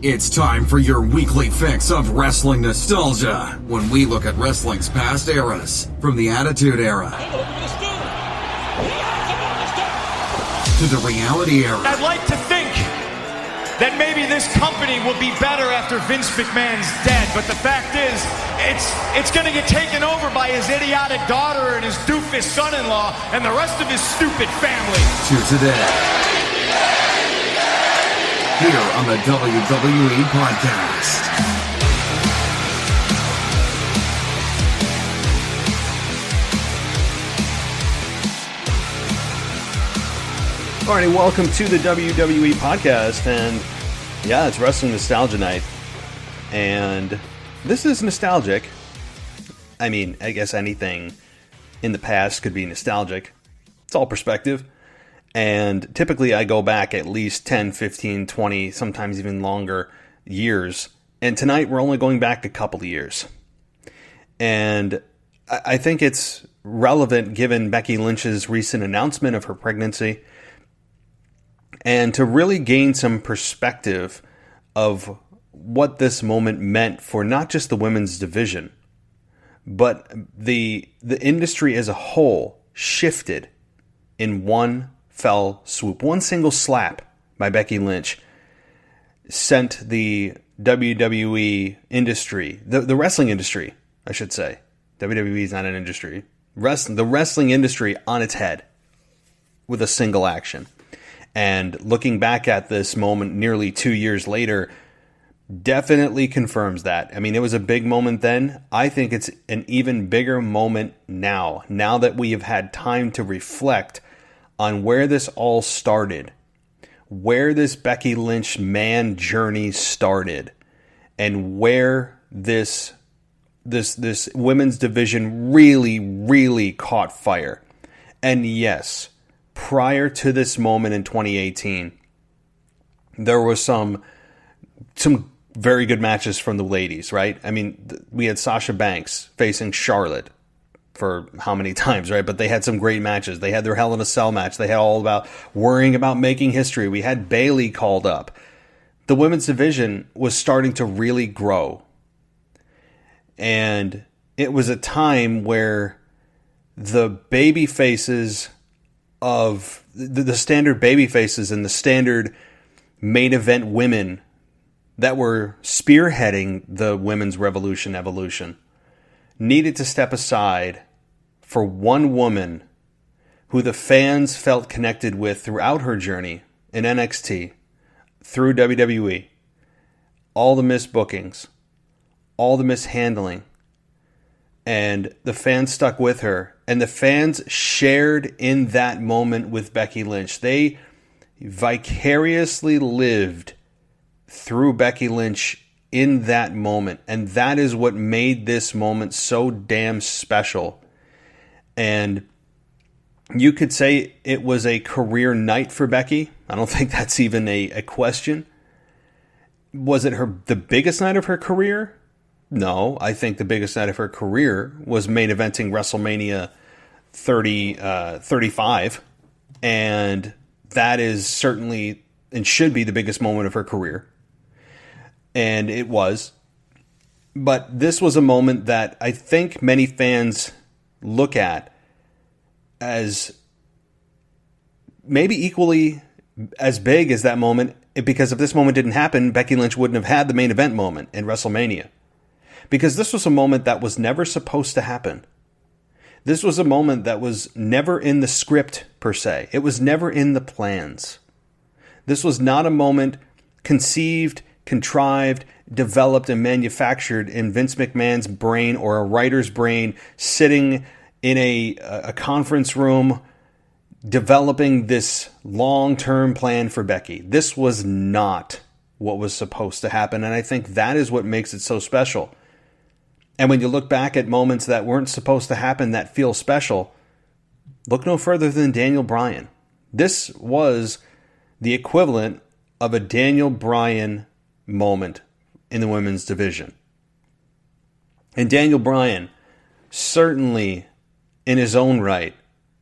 It's time for your weekly fix of wrestling nostalgia when we look at wrestling's past eras, from the Attitude Era to the Reality Era. I'd like to think that maybe this company will be better after Vince McMahon's dead, but the fact is, it's going to get taken over by his idiotic daughter and his doofus son-in-law and the rest of his stupid family. To today, here on the WWE Podcast. Alrighty, welcome to the WWE Podcast, and yeah, it's Wrestling Nostalgia Night, and this is nostalgic. I mean, I guess anything in the past could be nostalgic. It's all perspective. And typically I go back at least 10, 15, 20, sometimes even longer years. And tonight we're only going back a couple of years. And I think it's relevant given Becky Lynch's recent announcement of her pregnancy, and to really gain some perspective of what this moment meant for not just the women's division, but the industry as a whole shifted in one fell swoop. One single slap by Becky Lynch sent the WWE industry, the wrestling industry, I should say. WWE is not an industry. The wrestling industry on its head with a single action. And looking back at this moment nearly 2 years later, definitely confirms that. I mean, it was a big moment then. I think it's an even bigger moment now that we have had time to reflect on where this all started, where this Becky Lynch man journey started, and where this women's division really caught fire. And yes, prior to this moment in 2018, there was some very good matches from the ladies, right? I mean, we had Sasha Banks facing Charlotte for how many times, right? But they had some great matches. They had their Hell in a Cell match. They had all about worrying about making history. We had Bayley called up. The women's division was starting to really grow. And it was a time where the baby faces of the standard baby faces and the standard main event women that were spearheading the women's evolution needed to step aside for one woman who the fans felt connected with throughout her journey in NXT, through WWE, all the missed bookings, all the mishandling, and the fans stuck with her, and the fans shared in that moment with Becky Lynch. They vicariously lived through Becky Lynch in that moment, and that is what made this moment so damn special. And you could say it was a career night for Becky. I don't think that's even a question. Was it the biggest night of her career? No, I think the biggest night of her career was main eventing WrestleMania 35, and that is certainly and should be the biggest moment of her career. And it was. But this was a moment that I think many fans look at as maybe equally as big as that moment, because if this moment didn't happen, Becky Lynch wouldn't have had the main event moment in WrestleMania. Because this was a moment that was never supposed to happen. This was a moment that was never in the script, per se. It was never in the plans. This was not a moment conceived, contrived, developed, and manufactured in Vince McMahon's brain or a writer's brain, sitting in a conference room developing this long-term plan for Becky. This was not what was supposed to happen, and I think that is what makes it so special. And when you look back at moments that weren't supposed to happen that feel special, look no further than Daniel Bryan. This was the equivalent of a Daniel Bryan moment in the women's division. And Daniel Bryan, certainly in his own right,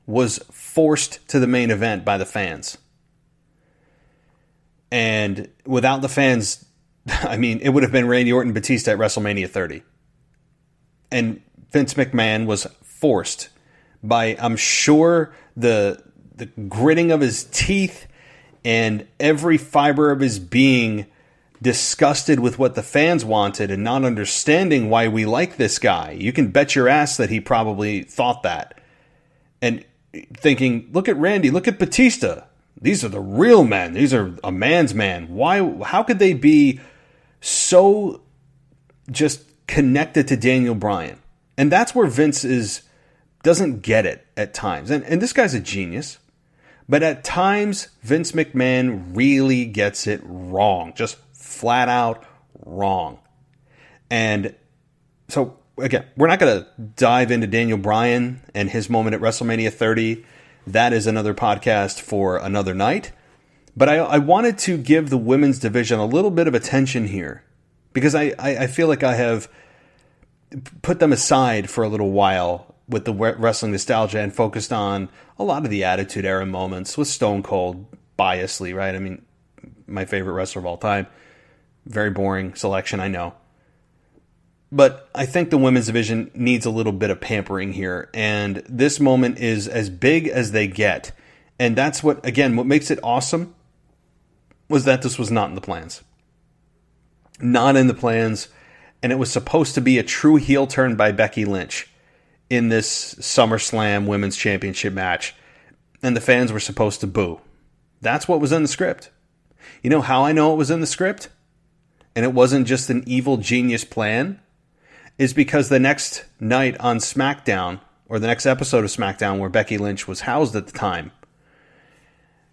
was forced to the main event by the fans. And without the fans I mean, it would have been Randy Orton Batista at WrestleMania 30. And Vince McMahon was forced by, I'm sure, the gritting of his teeth and every fiber of his being, disgusted with what the fans wanted and not understanding why we like this guy. You can bet your ass that he probably thought that. And thinking, look at Randy, look at Batista. These are the real men. These are a man's man. How could they be so just connected to Daniel Bryan? And that's where Vince doesn't get it at times. And this guy's a genius. But at times, Vince McMahon really gets it wrong. Just flat out wrong. And so, again, we're not going to dive into Daniel Bryan and his moment at WrestleMania 30. That is another podcast for another night. But I wanted to give the women's division a little bit of attention here, because I feel like I have put them aside for a little while with the wrestling nostalgia and focused on a lot of the Attitude Era moments with Stone Cold, biasly, right? I mean, my favorite wrestler of all time. Very boring selection, I know. But I think the women's division needs a little bit of pampering here. And this moment is as big as they get. And that's what makes it awesome was that this was not in the plans. Not in the plans. And it was supposed to be a true heel turn by Becky Lynch in this SummerSlam Women's Championship match. And the fans were supposed to boo. That's what was in the script. You know how I know it was in the script? And it wasn't just an evil genius plan? Is because the next night on SmackDown, or the next episode of SmackDown where Becky Lynch was housed at the time,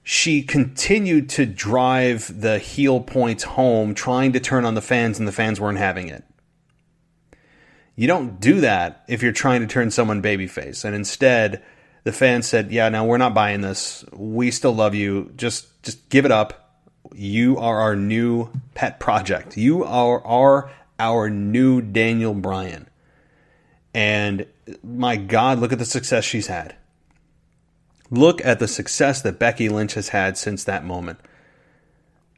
she continued to drive the heel points home, trying to turn on the fans, and the fans weren't having it. You don't do that if you're trying to turn someone babyface. And instead, the fans said, yeah, no, we're not buying this. We still love you. Just give it up. You are our new pet project. You are our new Daniel Bryan. And my God, look at the success she's had. Look at the success that Becky Lynch has had since that moment.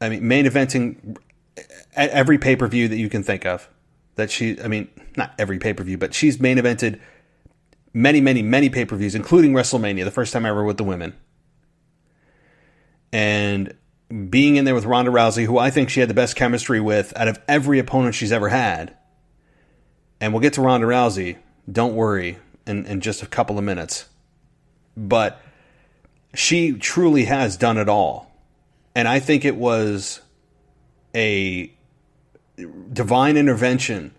I mean, main eventing at every pay-per-view that you can think of. Not every pay-per-view, but she's main evented many, many, many pay-per-views, including WrestleMania, the first time ever with the women. And being in there with Ronda Rousey, who I think she had the best chemistry with out of every opponent she's ever had. And we'll get to Ronda Rousey, don't worry, in just a couple of minutes. But she truly has done it all. And I think it was a divine intervention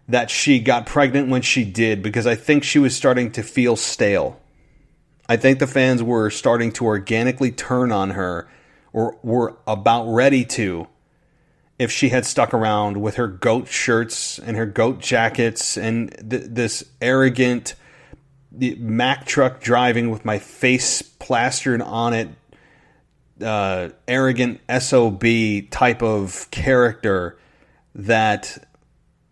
that she got pregnant when she did, because I think she was starting to feel stale. I think the fans were starting to organically turn on her, or were about ready to, if she had stuck around with her goat shirts and her goat jackets and this arrogant Mack truck driving with my face plastered on it, arrogant SOB type of character that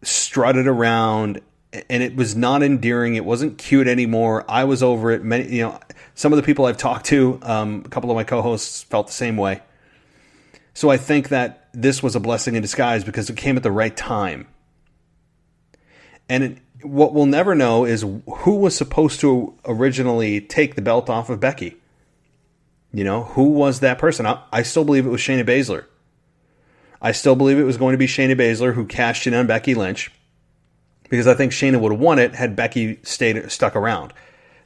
strutted around, and it was not endearing. It wasn't cute anymore. I was over it. Some of the people I've talked to, a couple of my co-hosts felt the same way. So I think that this was a blessing in disguise because it came at the right time. And what we'll never know is who was supposed to originally take the belt off of Becky. Who was that person? I still believe it was Shayna Baszler. I still believe it was going to be Shayna Baszler who cashed in on Becky Lynch, because I think Shayna would have won it had Becky stuck around.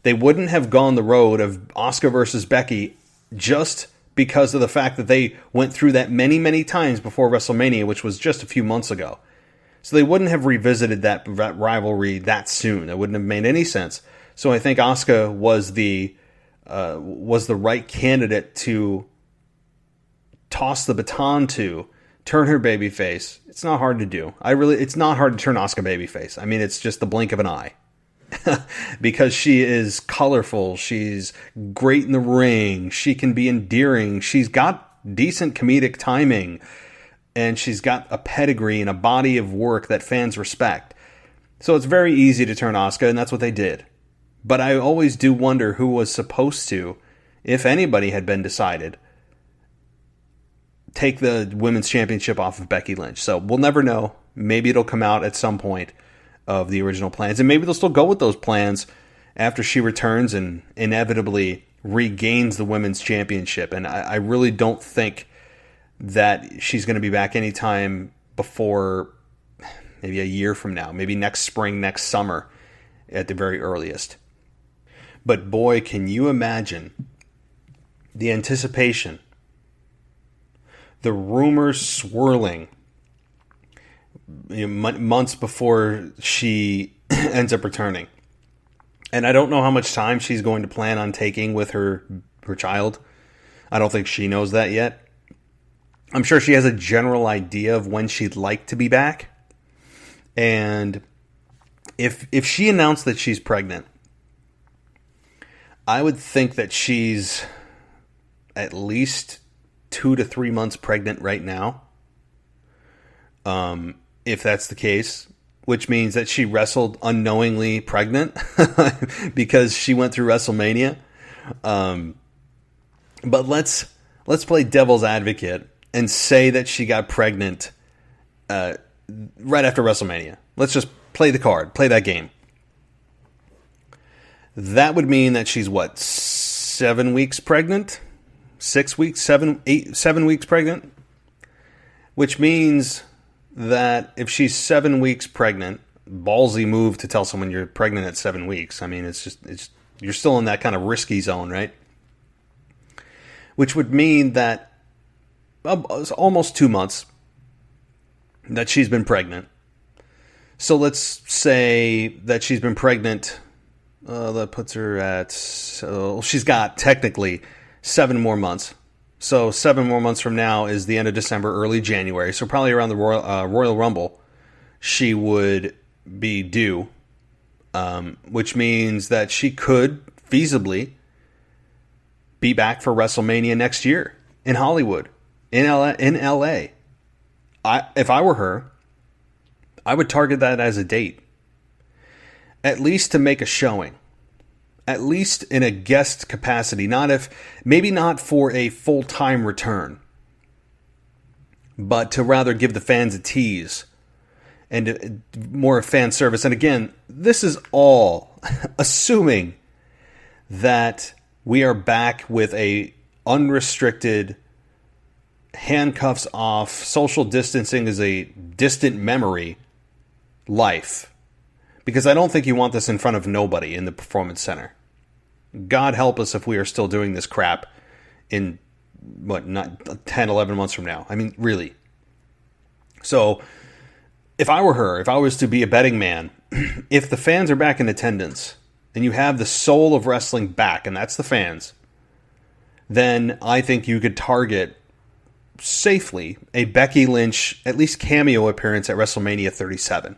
They wouldn't have gone the road of Asuka versus Becky just because of the fact that they went through that many, many times before WrestleMania, which was just a few months ago. So they wouldn't have revisited that rivalry that soon. It wouldn't have made any sense. So I think Asuka was the right candidate to toss the baton to, turn her babyface. It's not hard to do. It's not hard to turn Asuka babyface. I mean, it's just the blink of an eye. Because she is colorful, she's great in the ring, she can be endearing, she's got decent comedic timing, and she's got a pedigree and a body of work that fans respect. So it's very easy to turn Asuka, and that's what they did. But I always do wonder who was supposed to, if anybody had been decided, take the women's championship off of Becky Lynch. So we'll never know. Maybe it'll come out at some point of the original plans, and maybe they'll still go with those plans after she returns and inevitably regains the women's championship. And I really don't think that she's going to be back anytime before maybe a year from now, maybe next spring, next summer at the very earliest. But boy, can you imagine the anticipation, the rumors swirling months before she ends up returning. And I don't know how much time she's going to plan on taking with her child. I don't think she knows that yet. I'm sure she has a general idea of when she'd like to be back. And if she announced that she's pregnant, I would think that she's at least 2 to 3 months pregnant right now. If that's the case, which means that she wrestled unknowingly pregnant because she went through WrestleMania. But let's play devil's advocate and say that she got pregnant right after WrestleMania. Let's just play the card, play that game. That would mean that she's 7 weeks pregnant? 6 weeks, 7 weeks pregnant? Which means that if she's 7 weeks pregnant, ballsy move to tell someone you're pregnant at 7 weeks. I mean, it's you're still in that kind of risky zone, right? Which would mean that almost 2 months that she's been pregnant. So let's say that she's been pregnant. That puts her at, she's got technically 7 more months. So 7 more months from now is the end of December, early January. So probably around the Royal Rumble, she would be due, which means that she could feasibly be back for WrestleMania next year in Hollywood, in LA. If I were her, I would target that as a date, at least to make a showing. At least in a guest capacity, maybe not for a full-time return, but to rather give the fans a tease and more fan service. And again, this is all assuming that we are back with a unrestricted, handcuffs off, social distancing is a distant memory life. Because I don't think you want this in front of nobody in the Performance Center. God help us if we are still doing this crap in, not 10, 11 months from now. I mean, really. So, if I were her, if I was to be a betting man, if the fans are back in attendance, and you have the soul of wrestling back, and that's the fans, then I think you could target safely a Becky Lynch, at least cameo appearance at WrestleMania 37.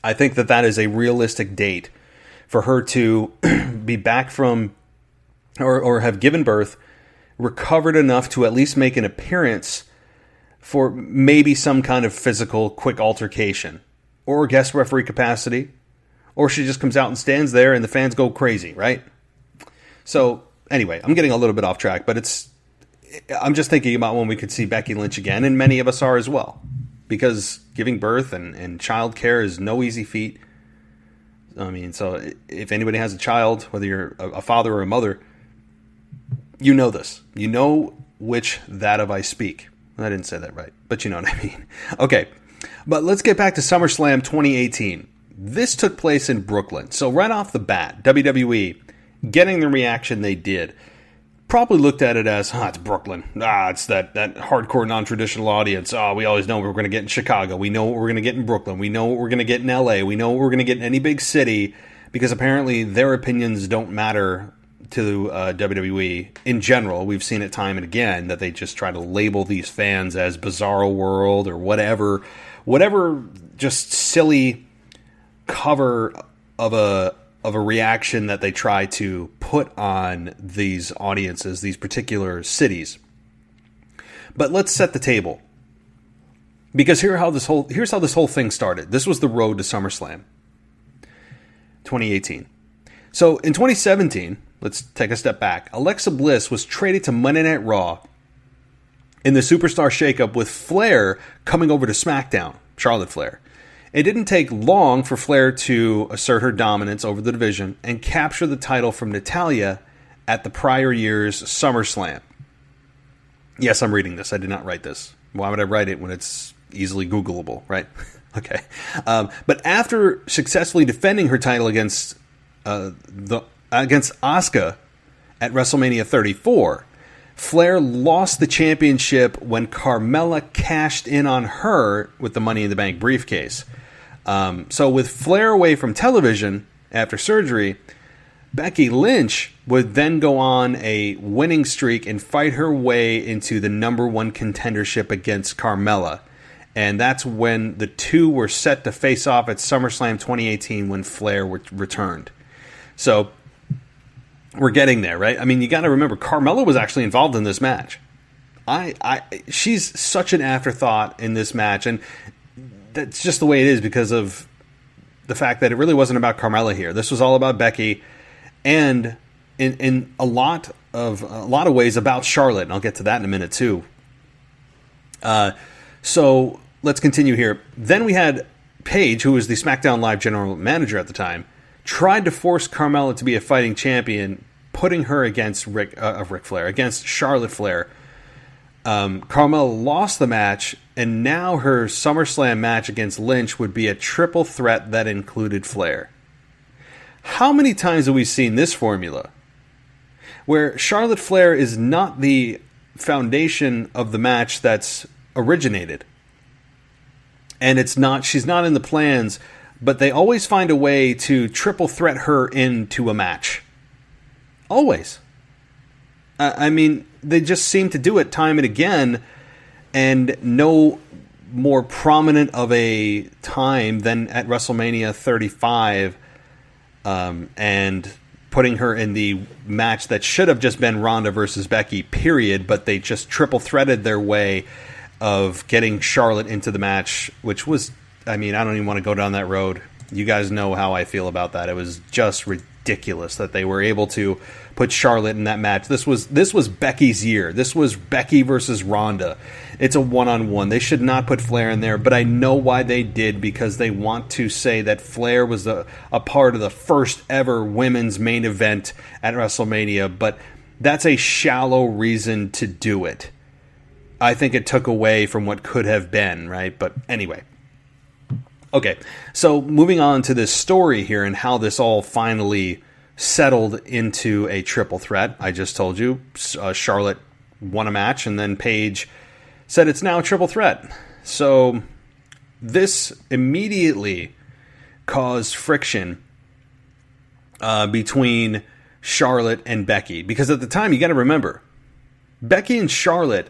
I think that is a realistic date for her to be back from, or have given birth, recovered enough to at least make an appearance for maybe some kind of physical quick altercation, or guest referee capacity, or she just comes out and stands there and the fans go crazy, right? So anyway, I'm getting a little bit off track, but I'm just thinking about when we could see Becky Lynch again, and many of us are as well. Because giving birth and child care is no easy feat. I mean, so if anybody has a child, whether you're a father or a mother, you know this. You know which that of I speak. I didn't say that right, but you know what I mean. Okay, but let's get back to SummerSlam 2018. This took place in Brooklyn. So right off the bat, WWE getting the reaction they did, probably looked at it as, it's Brooklyn. It's that hardcore non-traditional audience. We always know what we're going to get in Chicago. We know what we're going to get in Brooklyn. We know what we're going to get in LA. We know what we're going to get in any big city, because apparently their opinions don't matter to WWE in general. We've seen it time and again that they just try to label these fans as Bizarro World or whatever just silly cover of a reaction that they try to put on these audiences, these particular cities. But let's set the table. Because here's how this whole thing started. This was the road to SummerSlam 2018. So in 2017, let's take a step back. Alexa Bliss was traded to Monday Night Raw in the Superstar Shakeup with Flair coming over to SmackDown, Charlotte Flair. It didn't take long for Flair to assert her dominance over the division and capture the title from Natalya at the prior year's SummerSlam. Yes, I'm reading this. I did not write this. Why would I write it when it's easily Googleable, right? Okay. But after successfully defending her title against Asuka at WrestleMania 34, Flair lost the championship when Carmella cashed in on her with the Money in the Bank briefcase. So with Flair away from television after surgery, Becky Lynch would then go on a winning streak and fight her way into the number one contendership against Carmella. And that's when the two were set to face off at SummerSlam 2018 when Flair returned. So we're getting there, right? I mean, you got to remember, Carmella was actually involved in this match. She's such an afterthought in this match, and that's just the way it is because of the fact that it really wasn't about Carmella here. This was all about Becky, and in a lot of ways about Charlotte, and I'll get to that in a minute too. So let's continue here. Then we had Paige, who was the SmackDown Live general manager at the time, tried to force Carmella to be a fighting champion, putting her against Ric Flair, against Charlotte Flair. Carmella lost the match, and now her SummerSlam match against Lynch would be a triple threat that included Flair. How many times have we seen this formula? Where Charlotte Flair is not the foundation of the match that's originated. And she's not in the plans, but they always find a way to triple threat her into a match. Always. I mean, they just seem to do it time and again, and no more prominent of a time than at WrestleMania 35, and putting her in the match that should have just been Ronda versus Becky, period, but they just triple threaded their way of getting Charlotte into the match, which was, I mean, I don't even want to go down that road. You guys know how I feel about that. It was just ridiculous that they were able to put Charlotte in that match. This was Becky's year. This was Becky versus Ronda. It's a one-on-one. They should not put Flair in there, but I know why they did, because they want to say that Flair was a part of the first ever women's main event at WrestleMania, but that's a shallow reason to do it. I think it took away from what could have been, right? But anyway. Okay, so moving on to this story here and how this all finally settled into a triple threat. I just told you Charlotte won a match, and then Paige said it's now a triple threat. So this immediately caused friction between Charlotte and Becky. Because at the time, you got to remember, Becky and Charlotte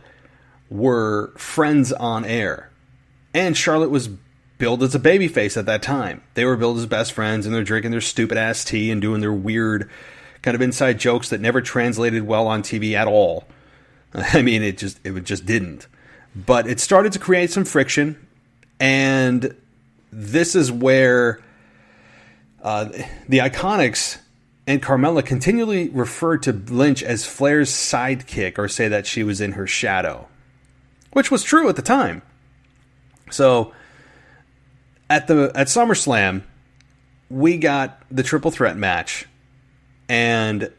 were friends on air. And Charlotte was billed as a babyface at that time. They were billed as best friends, and they're drinking their stupid-ass tea and doing their weird kind of inside jokes that never translated well on TV at all. I mean, it just didn't. But it started to create some friction, and this is where the Iconics and Carmella continually referred to Lynch as Flair's sidekick, or say that she was in her shadow, which was true at the time. So at SummerSlam, we got the triple threat match, and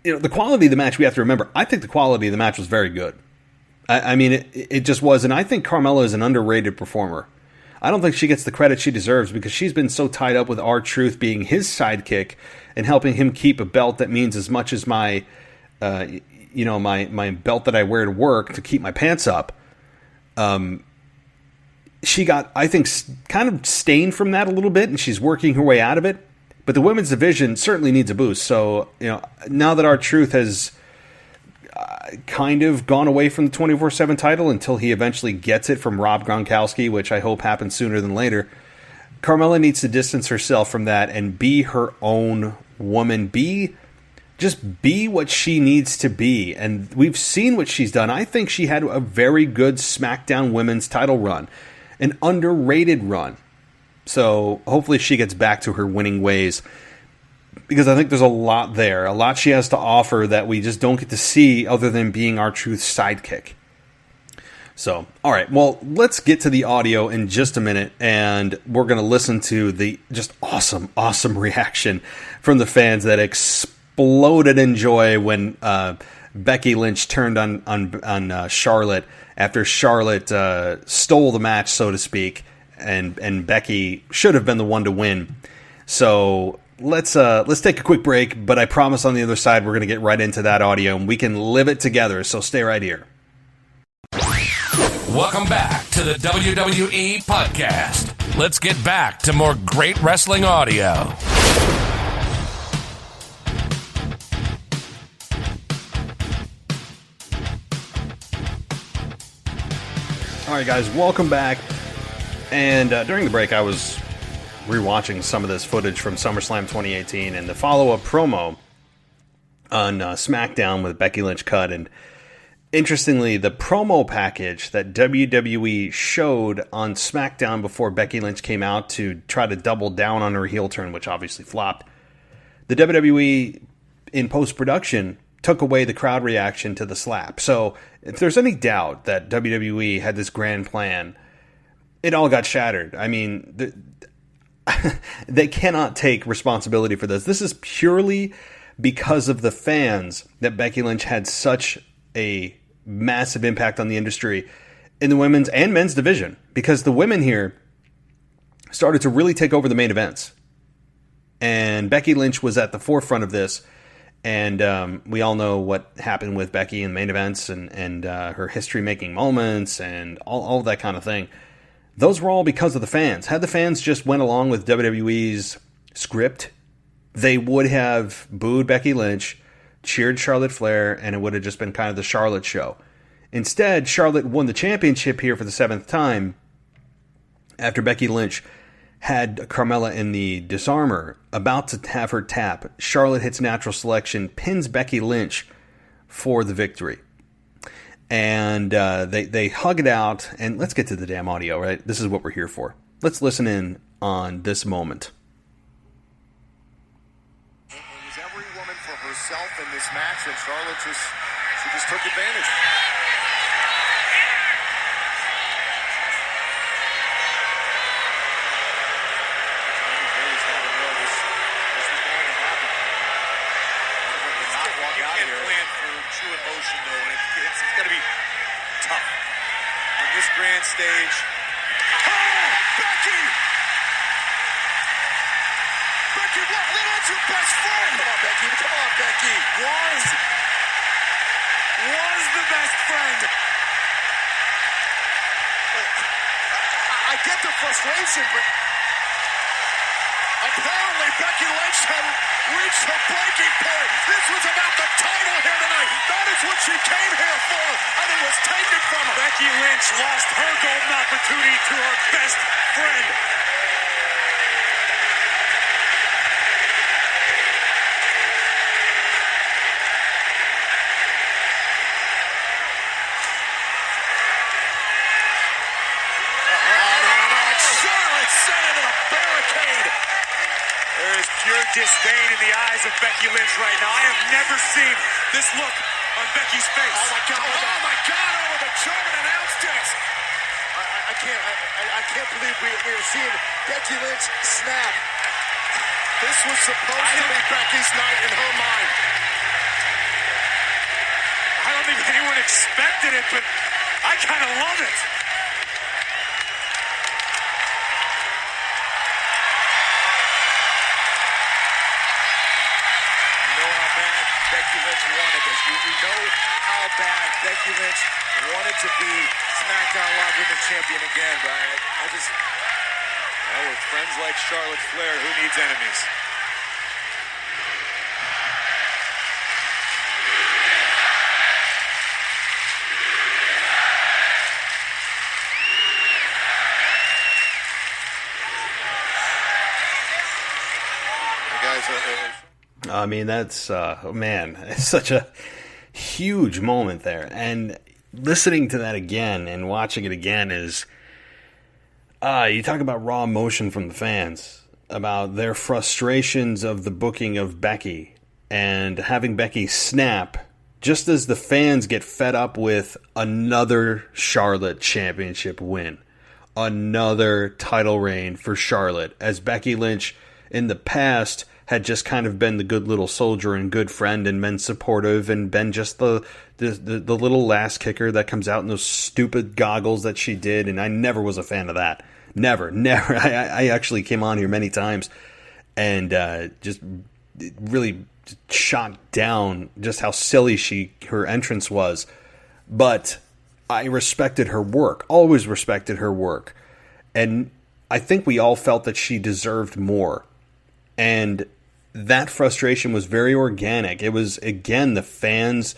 the quality of the match, we have to remember, I think the quality of the match was very good. I mean, it just was, and I think Carmella is an underrated performer. I don't think she gets the credit she deserves because she's been so tied up with R-Truth being his sidekick and helping him keep a belt that means as much as my belt that I wear to work to keep my pants up. She got, I think, kind of stained from that a little bit, and she's working her way out of it. But the women's division certainly needs a boost. So, now that R-Truth has kind of gone away from the 24/7 title until he eventually gets it from Rob Gronkowski, which I hope happens sooner than later, Carmella needs to distance herself from that and be her own woman. Just be what she needs to be. And we've seen what she's done. I think she had a very good SmackDown women's title run. An underrated run. So hopefully she gets back to her winning ways, because I think there's a lot there. A lot she has to offer that we just don't get to see other than being R-Truth's sidekick. So, all right, well, let's get to the audio in just a minute, and we're going to listen to the just awesome reaction from the fans that exploded in joy when Becky Lynch turned on Charlotte after Charlotte stole the match, so to speak, and Becky should have been the one to win. So let's take a quick break, but I promise on the other side we're going to get right into that audio, and we can live it together, so stay right here. Welcome back to the WWE Podcast. Let's get back to more great wrestling audio. All right, guys, welcome back. And during the break, I was rewatching some of this footage from SummerSlam 2018 and the follow-up promo on SmackDown with Becky Lynch cut. And interestingly, the promo package that WWE showed on SmackDown before Becky Lynch came out to try to double down on her heel turn, which obviously flopped, the WWE in post-production took away the crowd reaction to the slap. So if there's any doubt that WWE had this grand plan, it all got shattered. I mean, they cannot take responsibility for this. This is purely because of the fans that Becky Lynch had such a massive impact on the industry in the women's and men's division, because the women here started to really take over the main events. And Becky Lynch was at the forefront of this. And we all know what happened with Becky in main events and her history-making moments and all of that kind of thing. Those were all because of the fans. Had the fans just went along with WWE's script, they would have booed Becky Lynch, cheered Charlotte Flair, and it would have just been kind of the Charlotte show. Instead, Charlotte won the championship here for the 7th time after Becky Lynch had Carmella in the disarmor, about to have her tap. Charlotte hits natural selection, pins Becky Lynch for the victory. And they hug it out, and let's get to the damn audio, right? This is what we're here for. Let's listen in on this moment. It was every woman for herself in this match, and Charlotte just took advantage. True emotion, though, and it's going to be tough on this grand stage. Oh, Becky! Becky, that's your best friend! Come on, Becky. Was the best friend. I get the frustration, but apparently Becky Lynch had reached her breaking point. This was about the title here tonight. That is what she came here for, and it was taken from her. Becky Lynch lost her golden opportunity to her best friend. Charlotte sent into the barricade. There is pure disdain in the eyes of Becky Lynch right now. I have never seen this look on Becky's face. Oh my God, over the German announce desk. I can't believe we are seeing Becky Lynch snap. This was supposed to be Becky's night in her mind. I don't think anyone expected it, but I kind of love it. Becky Lynch wanted this. We know how bad Becky Lynch wanted to be SmackDown Live Women's Champion again, but with friends like Charlotte Flair, who needs enemies? I mean, that's, man, it's such a huge moment there. And listening to that again and watching it again is, you talk about raw emotion from the fans, about their frustrations of the booking of Becky and having Becky snap just as the fans get fed up with another Charlotte championship win, another title reign for Charlotte, as Becky Lynch in the past had just kind of been the good little soldier and good friend and been supportive and been just the little last kicker that comes out in those stupid goggles that she did, and I never was a fan of that. Never. I actually came on here many times and just really shot down just how silly her entrance was. But I respected her work, always respected her work. And I think we all felt that she deserved more. And that frustration was very organic. It was, again, the fans,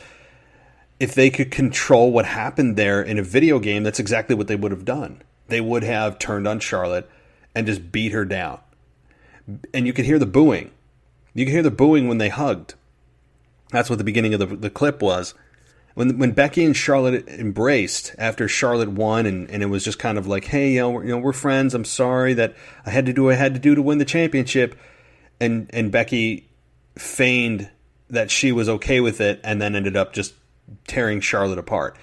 if they could control what happened there in a video game, that's exactly what they would have done. They would have turned on Charlotte and just beat her down. And you could hear the booing. You could hear the booing when they hugged. That's what the beginning of the clip was. When Becky and Charlotte embraced after Charlotte won, and it was just kind of like, hey, we're friends. I'm sorry that I had to do what I had to do to win the championship. And Becky feigned that she was okay with it and then ended up just tearing Charlotte apart.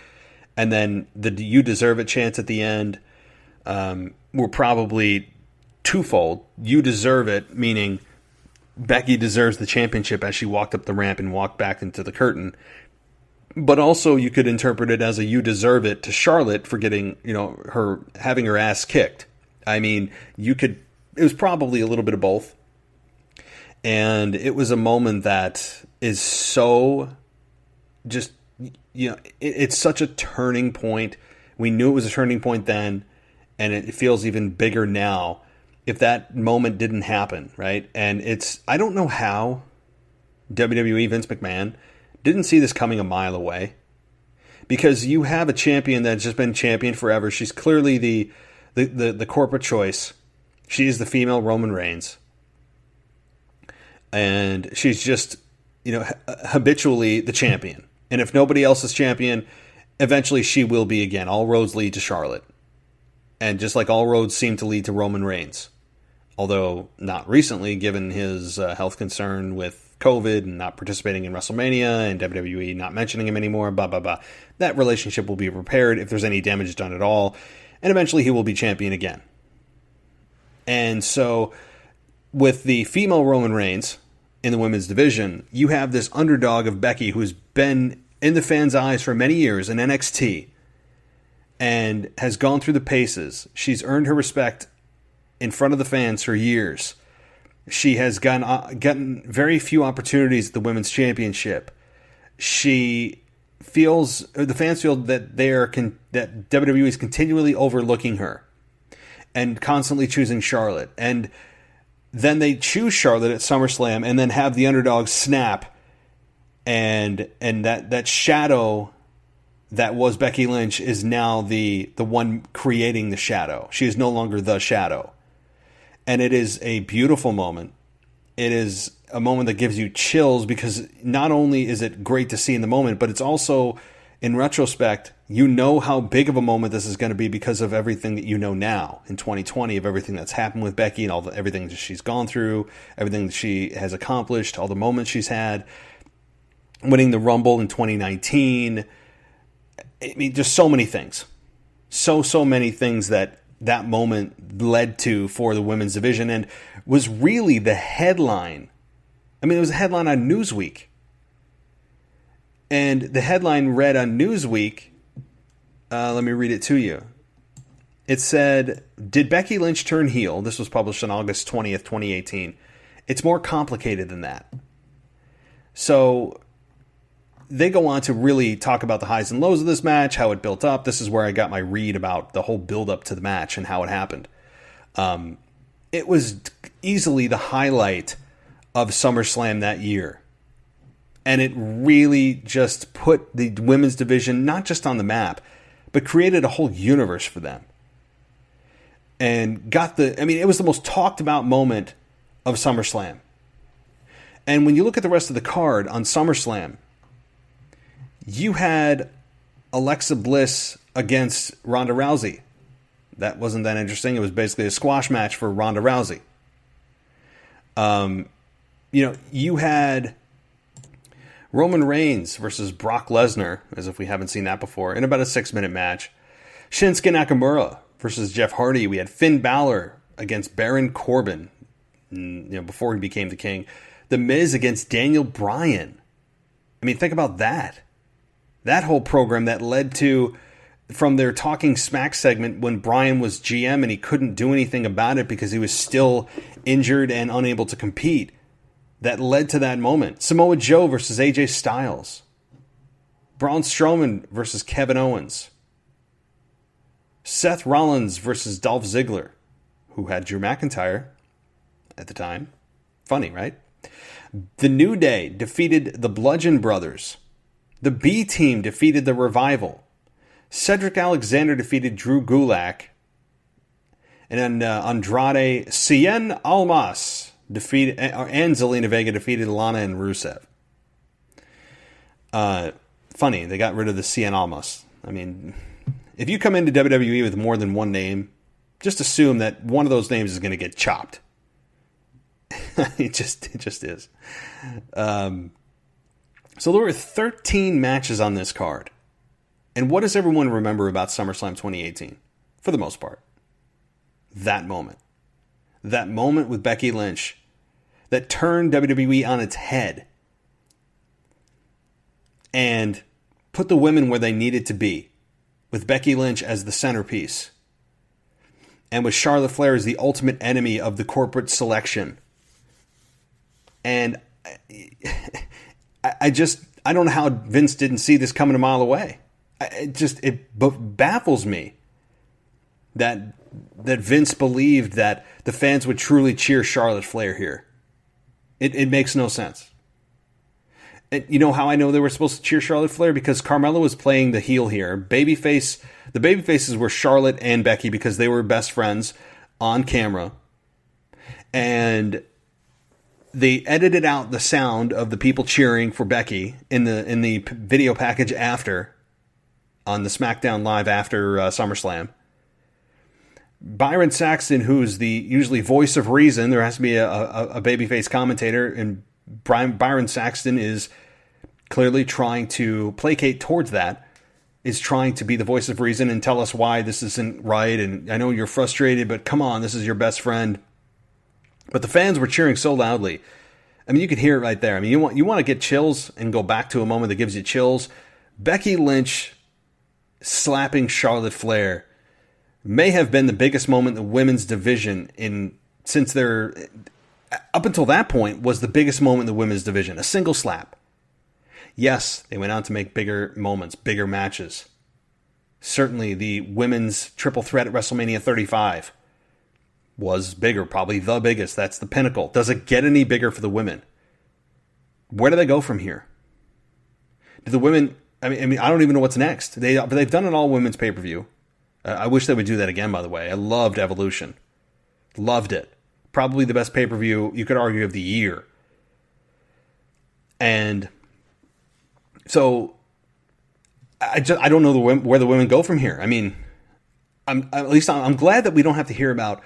And then the "you deserve it" chants at the end were probably twofold. You deserve it, meaning Becky deserves the championship as she walked up the ramp and walked back into the curtain. But also you could interpret it as a "you deserve it" to Charlotte for getting, her having her ass kicked. I mean, it was probably a little bit of both. And it was a moment that is so just, it's such a turning point. We knew it was a turning point then, and it feels even bigger now if that moment didn't happen, right? And I don't know how WWE Vince McMahon didn't see this coming a mile away, because you have a champion that's just been champion forever. She's clearly the corporate choice. She is the female Roman Reigns. And she's just, habitually the champion. And if nobody else is champion, eventually she will be again. All roads lead to Charlotte. And just like all roads seem to lead to Roman Reigns. Although not recently, given his health concern with COVID and not participating in WrestleMania and WWE not mentioning him anymore, blah, blah, blah. That relationship will be repaired if there's any damage done at all. And eventually he will be champion again. And so with the female Roman Reigns in the women's division, you have this underdog of Becky who's been in the fans' eyes for many years in NXT and has gone through the paces. She's earned her respect in front of the fans for years. She has gotten very few opportunities at the Women's Championship. The fans feel that that WWE is continually overlooking her and constantly choosing Charlotte. And then they choose Charlotte at SummerSlam and then have the underdog snap, and that shadow that was Becky Lynch is now the one creating the shadow. She is no longer the shadow. And it is a beautiful moment. It is a moment that gives you chills, because not only is it great to see in the moment, but it's also, in retrospect, how big of a moment this is going to be because of everything that you know now in 2020, of everything that's happened with Becky and everything that she's gone through, everything that she has accomplished, all the moments she's had, winning the Rumble in 2019. I mean, just so many things. So many things that moment led to for the women's division, and was really the headline. I mean, it was a headline on Newsweek. And the headline read on Newsweek, let me read it to you. It said, "Did Becky Lynch turn heel?" This was published on August 20th, 2018. It's more complicated than that. So they go on to really talk about the highs and lows of this match, how it built up. This is where I got my read about the whole build up to the match and how it happened. It was easily the highlight of SummerSlam that year. And it really just put the women's division not just on the map, but created a whole universe for them. And it was the most talked about moment of SummerSlam. And when you look at the rest of the card on SummerSlam, you had Alexa Bliss against Ronda Rousey. That wasn't that interesting. It was basically a squash match for Ronda Rousey. You had Roman Reigns versus Brock Lesnar, as if we haven't seen that before, in about a 6-minute match. Shinsuke Nakamura versus Jeff Hardy. We had Finn Balor against Baron Corbin, before he became the king. The Miz against Daniel Bryan. I mean, think about that. That whole program that led to, from their Talking Smack segment when Bryan was GM and he couldn't do anything about it because he was still injured and unable to compete, that led to that moment. Samoa Joe versus AJ Styles. Braun Strowman versus Kevin Owens. Seth Rollins versus Dolph Ziggler, who had Drew McIntyre at the time. Funny, right? The New Day defeated the Bludgeon Brothers. The B-Team defeated the Revival. Cedric Alexander defeated Drew Gulak. And then Andrade Cien Almas defeated, and Zelina Vega defeated Lana and Rusev. Funny, they got rid of the Cien Almas. I mean, if you come into WWE with more than one name, just assume that one of those names is going to get chopped. It just is. So there were 13 matches on this card. And what does everyone remember about SummerSlam 2018? For the most part. That moment. That moment with Becky Lynch that turned WWE on its head and put the women where they needed to be, with Becky Lynch as the centerpiece and with Charlotte Flair as the ultimate enemy of the corporate selection. And I don't know how Vince didn't see this coming a mile away. It baffles me that Vince believed that the fans would truly cheer Charlotte Flair here. It makes no sense. And you know how I know they were supposed to cheer Charlotte Flair? Because Carmella was playing the heel here. The babyfaces were Charlotte and Becky because they were best friends on camera. And they edited out the sound of the people cheering for Becky in the video package after, on the SmackDown Live after SummerSlam. Byron Saxton, who's the usually voice of reason, there has to be a babyface commentator, and Byron Saxton is clearly trying to placate towards that, is trying to be the voice of reason and tell us why this isn't right, and I know you're frustrated, but come on, this is your best friend. But the fans were cheering so loudly. I mean, you could hear it right there. I mean, you want to get chills and go back to a moment that gives you chills. Becky Lynch slapping Charlotte Flair may have been the biggest moment in the women's division up until that point was the biggest moment in the women's division. A single slap. Yes, they went on to make bigger moments, bigger matches. Certainly the women's triple threat at WrestleMania 35 was bigger, probably the biggest. That's the pinnacle. Does it get any bigger for the women? Where do they go from here? Do the women... I mean, I don't even know what's next. They've done an all-women's pay-per-view. I wish they would do that again, by the way. I loved Evolution. Loved it. Probably the best pay-per-view, you could argue, of the year. And so, I don't know where the women go from here. I mean, I'm glad that we don't have to hear about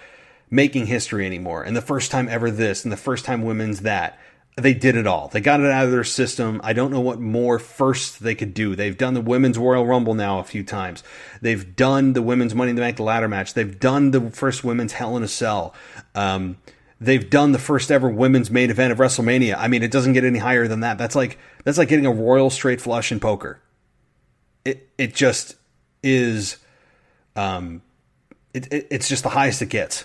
making history anymore. And the first time ever this, and the first time women's that. They did it all. They got it out of their system. I don't know what more first they could do. They've done the Women's Royal Rumble now a few times. They've done the Women's Money in the Bank ladder match. They've done the first Women's Hell in a Cell. They've done the first ever women's main event of WrestleMania. I mean, it doesn't get any higher than that. That's like getting a royal straight flush in poker. It just is. It's just the highest it gets.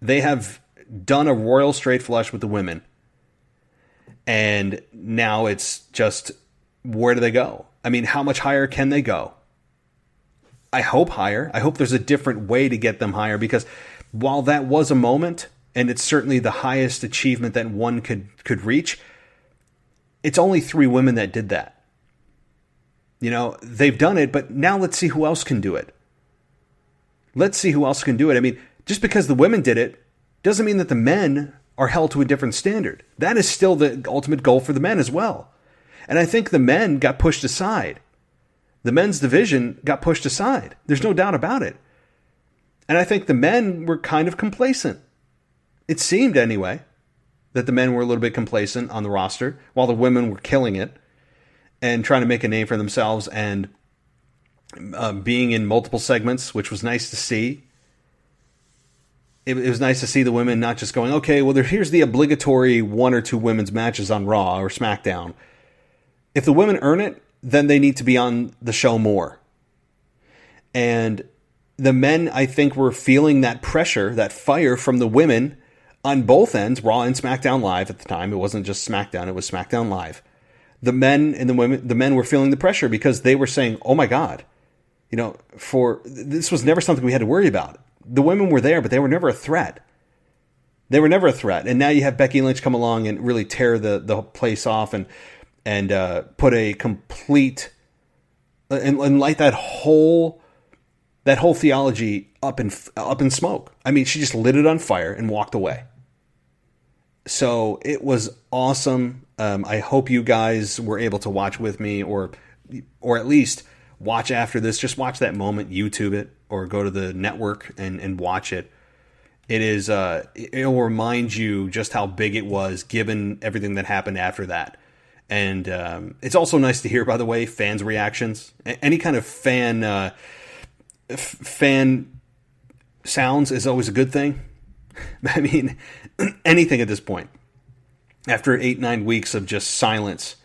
They have done a royal straight flush with the women. And now it's just, where do they go? I mean, how much higher can they go? I hope higher. I hope there's a different way to get them higher, because while that was a moment, and it's certainly the highest achievement that one could reach, it's only 3 women that did that. You know, they've done it, but now let's see who else can do it. Let's see who else can do it. I mean, just because the women did it doesn't mean that the men are held to a different standard. That is still the ultimate goal for the men as well. And I think the men got pushed aside. The men's division got pushed aside. There's no doubt about it. And I think the men were kind of complacent. It seemed anyway. that the men were a little bit complacent on the roster while the women were killing it and trying to make a name for themselves and being in multiple segments, which was nice to see. It was nice to see the women not just going, okay, well, here's the obligatory 1 or 2 women's matches on Raw or SmackDown. If the women earn it, then they need to be on the show more. And the men, I think, were feeling that pressure, that fire from the women on both ends, Raw and SmackDown Live at the time. It wasn't just SmackDown, it was SmackDown Live. The men and the men were feeling the pressure because they were saying, oh my God, this was never something we had to worry about. The women were there, but they were never a threat. They were never a threat. And now you have Becky Lynch come along and really tear the place off and put a complete and light that whole theology up in smoke. I mean, she just lit it on fire and walked away. So it was awesome. I hope you guys were able to watch with me, or at least watch after this. Just watch that moment, YouTube it, or go to the network and watch it. It is. It'll remind you just how big it was, given everything that happened after that. And it's also nice to hear, by the way, fans' reactions. Any kind of fan sounds is always a good thing. I mean, anything at this point. After 8-9 weeks of just silence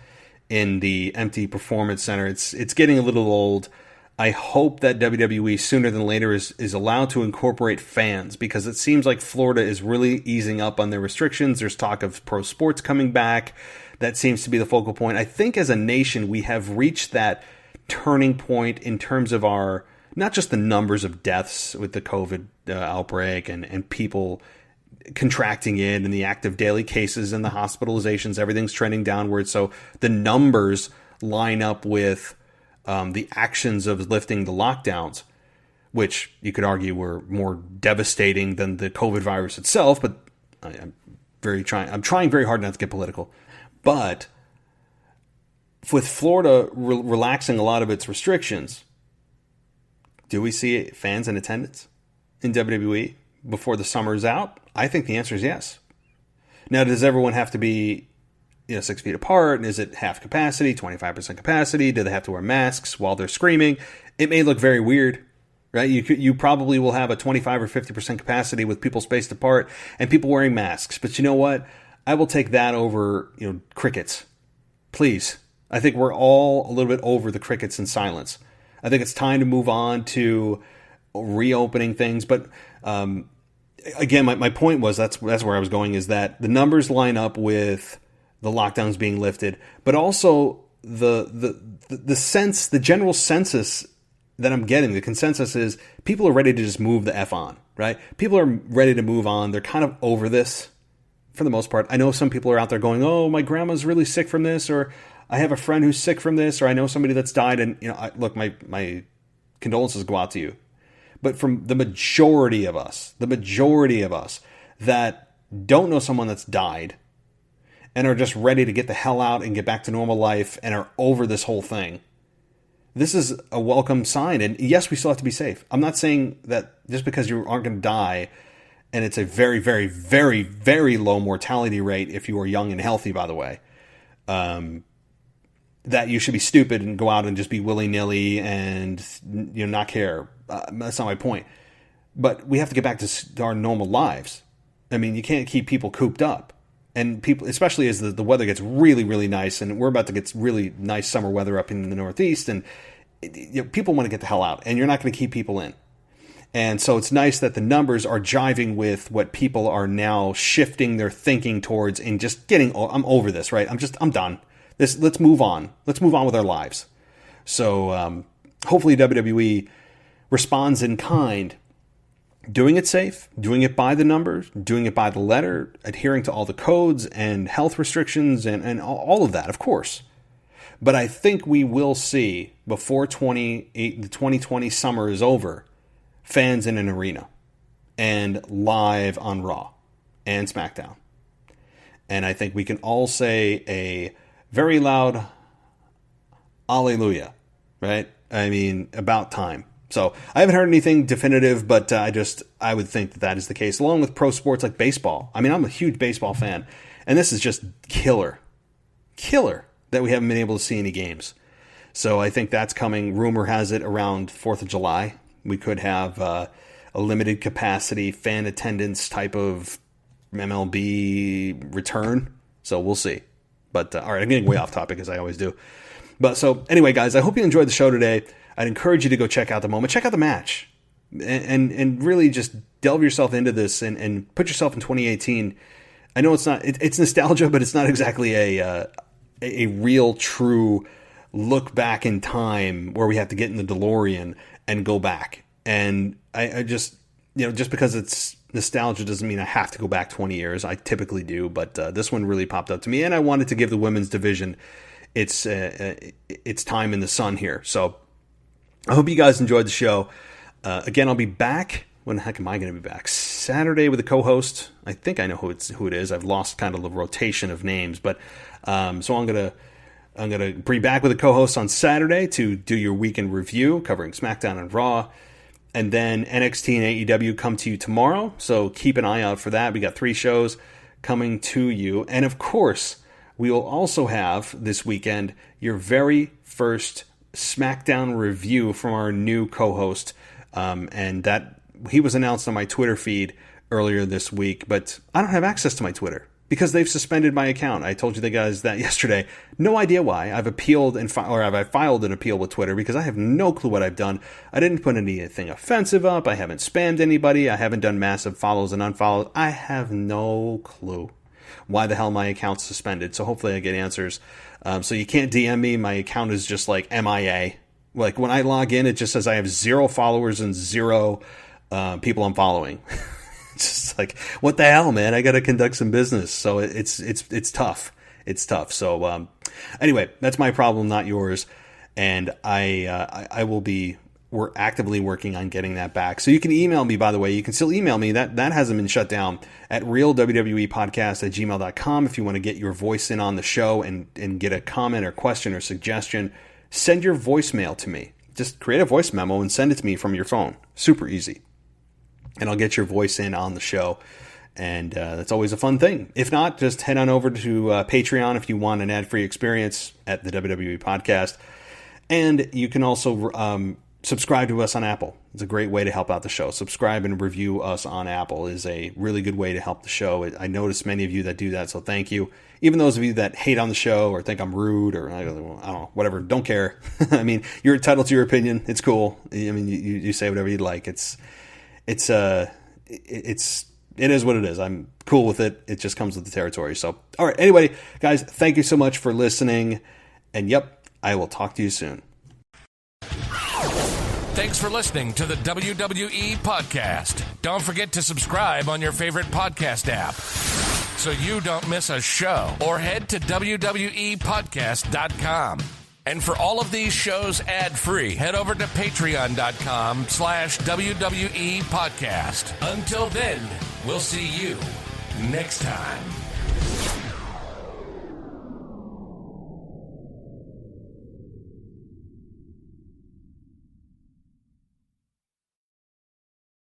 in the empty performance center, it's getting a little old. I hope that WWE sooner than later is allowed to incorporate fans, because it seems like Florida is really easing up on their restrictions. There's talk of pro sports coming back. That seems to be the focal point. I think as a nation, we have reached that turning point in terms of our, not just the numbers of deaths with the COVID outbreak and people contracting it and the active daily cases and the hospitalizations, everything's trending downward. So the numbers line up with the actions of lifting the lockdowns, which you could argue were more devastating than the COVID virus itself. But I'm trying very hard not to get political. But with Florida relaxing a lot of its restrictions, do we see fans in attendance in WWE before the summer is out? I think the answer is yes. Now, does everyone have to be 6 feet apart? And is it half capacity, 25% capacity? Do they have to wear masks while they're screaming? It may look very weird, right? You probably will have a 25 or 50% capacity with people spaced apart and people wearing masks. But you know what? I will take that over crickets. Please. I think we're all a little bit over the crickets and silence. I think it's time to move on to reopening things. But again, my point was, that's where I was going, is that the numbers line up with the lockdowns being lifted, but also the sense, the general census that I'm getting, the consensus is people are ready to just move the F on, right? People are ready to move on. They're kind of over this for the most part. I know some people are out there going, oh, my grandma's really sick from this, or I have a friend who's sick from this, or I know somebody that's died, and look, my condolences go out to you. But from the majority of us that don't know someone that's died and are just ready to get the hell out and get back to normal life and are over this whole thing, this is a welcome sign. And yes, we still have to be safe. I'm not saying that just because you aren't going to die, and it's a very, very, very, very low mortality rate if you are young and healthy, by the way, that you should be stupid and go out and just be willy-nilly and not care. That's not my point. But we have to get back to our normal lives. I mean, you can't keep people cooped up. And people, especially as the weather gets really, really nice, and we're about to get really nice summer weather up in the Northeast, and people want to get the hell out, and you're not going to keep people in. And so it's nice that the numbers are jiving with what people are now shifting their thinking towards, and just getting, I'm over this, right? I'm done. Let's move on. Let's move on with our lives. So hopefully WWE responds in kind, doing it safe, doing it by the numbers, doing it by the letter, adhering to all the codes and health restrictions and all of that, of course. But I think we will see, before the 2020 summer is over, fans in an arena and live on Raw and SmackDown. And I think we can all say a very loud hallelujah, right? I mean, about time. So I haven't heard anything definitive, but I would think that is the case, along with pro sports like baseball. I mean, I'm a huge baseball fan, And this is just killer that we haven't been able to see any games. So I think that's coming. Rumor has it around 4th of July. We could have a limited capacity fan attendance type of MLB return. So we'll see. But all right, I'm getting way off topic as I always do. But so anyway, guys, I hope you enjoyed the show today. I'd encourage you to go check out the moment. Check out the match. And really just delve yourself into this and put yourself in 2018. I know it's nostalgia, but it's not exactly a real true look back in time where we have to get in the DeLorean and go back. And I just, just because it's nostalgia doesn't mean I have to go back 20 years. I typically do, but this one really popped up to me, and I wanted to give the women's division its time in the sun here. So I hope you guys enjoyed the show. Again, I'll be back. When the heck am I going to be back? Saturday with a co-host. I think I know who it is. I've lost kind of the rotation of names, but so I'm gonna be back with a co-host on Saturday to do your weekend review covering SmackDown and Raw, and then NXT and AEW come to you tomorrow. So keep an eye out for that. We got 3 shows coming to you, and of course, we will also have this weekend your very first SmackDown review from our new co-host, and that. He was announced on my Twitter feed earlier this week, but I don't have access to my Twitter because they've suspended my account. I told you the guys that yesterday. No idea why. I've appealed I filed an appeal with Twitter because I have no clue what I've done. I didn't put anything offensive up. I haven't spammed anybody. I haven't done massive follows and unfollows. I have no clue why the hell my account's suspended. So hopefully I get answers. So you can't DM me. My account is just like MIA. Like when I log in, it just says I have 0 followers and 0 people I'm following. It's just like, what the hell, man? I got to conduct some business. So it's tough. It's tough. So anyway, that's my problem, not yours. And we're actively working on getting that back. So you can email me, by the way. You can still email me. That hasn't been shut down at realwwepodcast@gmail.com. If you want to get your voice in on the show and get a comment or question or suggestion, send your voicemail to me. Just create a voice memo and send it to me from your phone. Super easy. And I'll get your voice in on the show. And that's always a fun thing. If not, just head on over to Patreon if you want an ad-free experience at the WWE Podcast. And you can also subscribe to us on Apple. It's a great way to help out the show. Subscribe and review us on Apple is a really good way to help the show. I notice many of you that do that, so thank you. Even those of you that hate on the show or think I'm rude or I don't know, whatever, don't care. I mean, you're entitled to your opinion. It's cool. I mean, you say whatever you'd like. It is what it is. I'm cool with it. It just comes with the territory. So, all right. Anyway, guys, thank you so much for listening. And yep, I will talk to you soon. Thanks for listening to the WWE Podcast. Don't forget to subscribe on your favorite podcast app so you don't miss a show, or head to WWEpodcast.com. And for all of these shows ad-free, head over to patreon.com/WWE Podcast. Until then, we'll see you next time.